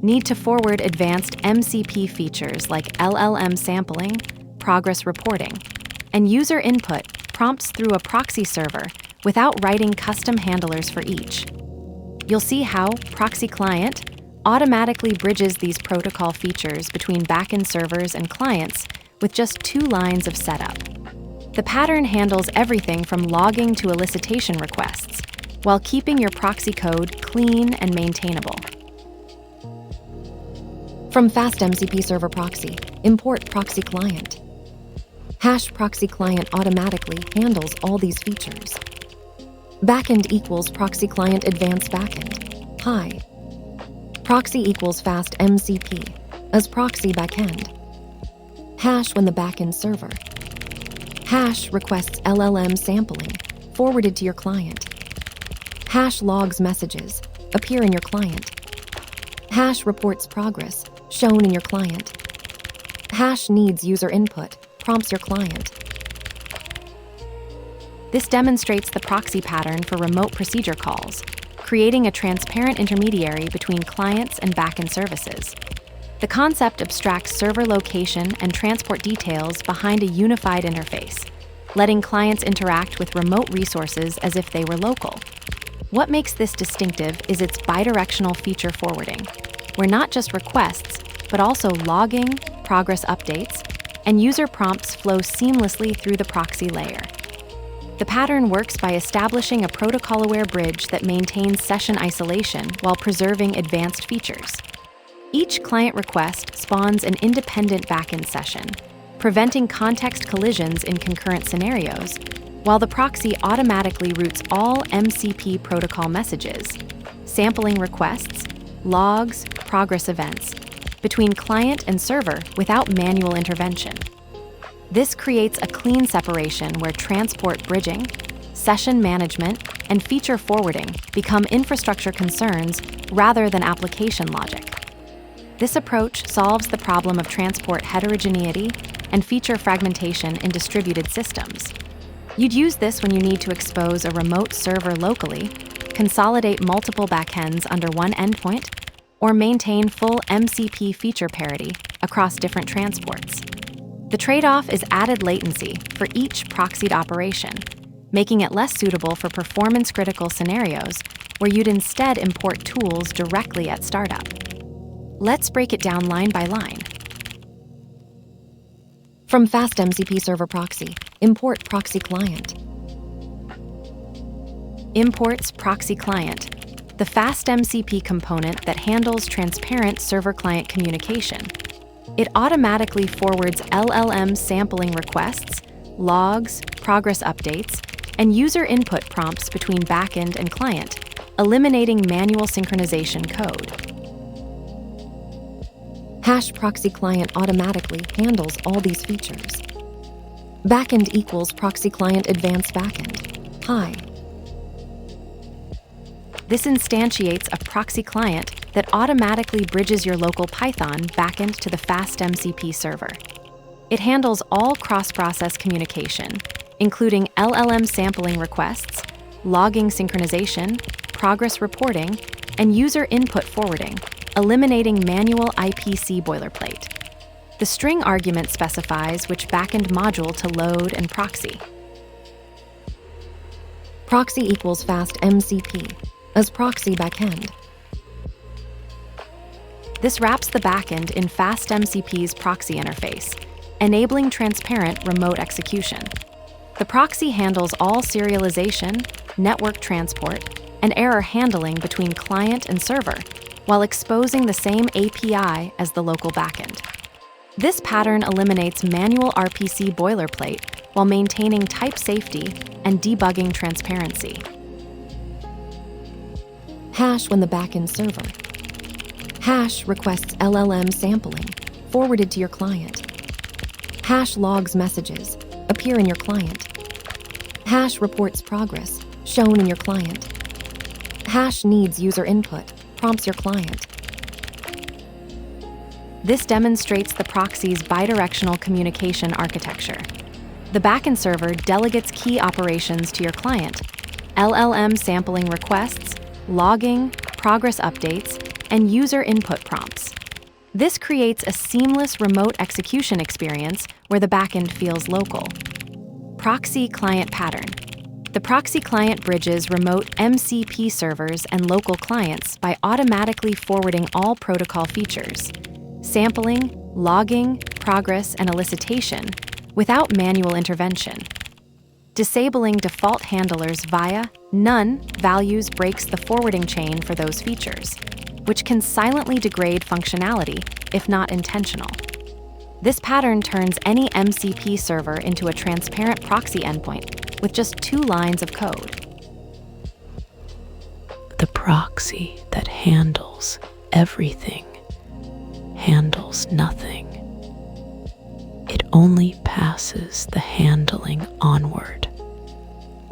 Need to forward advanced MCP features like LLM sampling, progress reporting, and user input prompts through a proxy server without writing custom handlers for each. You'll see how ProxyClient automatically bridges these protocol features between backend servers and clients with just 2 lines of setup. The pattern handles everything from logging to elicitation requests, while keeping your proxy code clean and maintainable. From FastMCP Server Proxy, import ProxyClient. #ProxyClient automatically handles all these features. Backend equals ProxyClient Advanced Backend. Hi. Proxy equals FastMCP as proxy backend. Hash when the backend server. Hash requests LLM sampling forwarded to your client. Hash logs messages appear in your client. Hash reports progress shown in your client. Hash needs user input prompts your client. This demonstrates the proxy pattern for remote procedure calls, creating a transparent intermediary between clients and backend services. The concept abstracts server location and transport details behind a unified interface, letting clients interact with remote resources as if they were local. What makes this distinctive is its bidirectional feature forwarding, where not just requests, but also logging, progress updates, and user prompts flow seamlessly through the proxy layer. The pattern works by establishing a protocol-aware bridge that maintains session isolation while preserving advanced features. Each client request spawns an independent backend session, preventing context collisions in concurrent scenarios, while the proxy automatically routes all MCP protocol messages, sampling requests, logs, progress events, between client and server without manual intervention. This creates a clean separation where transport bridging, session management, and feature forwarding become infrastructure concerns rather than application logic. This approach solves the problem of transport heterogeneity and feature fragmentation in distributed systems. You'd use this when you need to expose a remote server locally, consolidate multiple backends under one endpoint, or maintain full MCP feature parity across different transports. The trade-off is added latency for each proxied operation, making it less suitable for performance-critical scenarios where you'd instead import tools directly at startup. Let's break it down line by line. From FastMCP Server Proxy, import ProxyClient. Imports ProxyClient, the FastMCP component that handles transparent server-client communication. It automatically forwards LLM sampling requests, logs, progress updates, and user input prompts between backend and client, eliminating manual synchronization code. #ProxyClient automatically handles all these features. Backend equals ProxyClient Advanced Backend. Hi. This instantiates a ProxyClient that automatically bridges your local Python backend to the FastMCP server. It handles all cross-process communication, including LLM sampling requests, logging synchronization, progress reporting, and user input forwarding, eliminating manual IPC boilerplate. The string argument specifies which backend module to load and proxy. Proxy equals FastMCP as proxy backend. This wraps the backend in FastMCP's proxy interface, enabling transparent remote execution. The proxy handles all serialization, network transport, and error handling between client and server, while exposing the same API as the local backend. This pattern eliminates manual RPC boilerplate while maintaining type safety and debugging transparency. Hash when the backend server. Hash requests LLM sampling forwarded to your client. Hash logs messages appear in your client. Hash reports progress shown in your client. Hash needs user input prompts your client. This demonstrates the proxy's bidirectional communication architecture. The backend server delegates key operations to your client, LLM sampling requests, logging, progress updates, and user input prompts. This creates a seamless remote execution experience where the backend feels local. Proxy client pattern. The proxy client bridges remote MCP servers and local clients by automatically forwarding all protocol features, sampling, logging, progress, and elicitation without manual intervention. Disabling default handlers via none values breaks the forwarding chain for those features, which can silently degrade functionality if not intentional. This pattern turns any MCP server into a transparent proxy endpoint with just 2 lines of code. The proxy that handles everything handles nothing. It only passes the handling onward.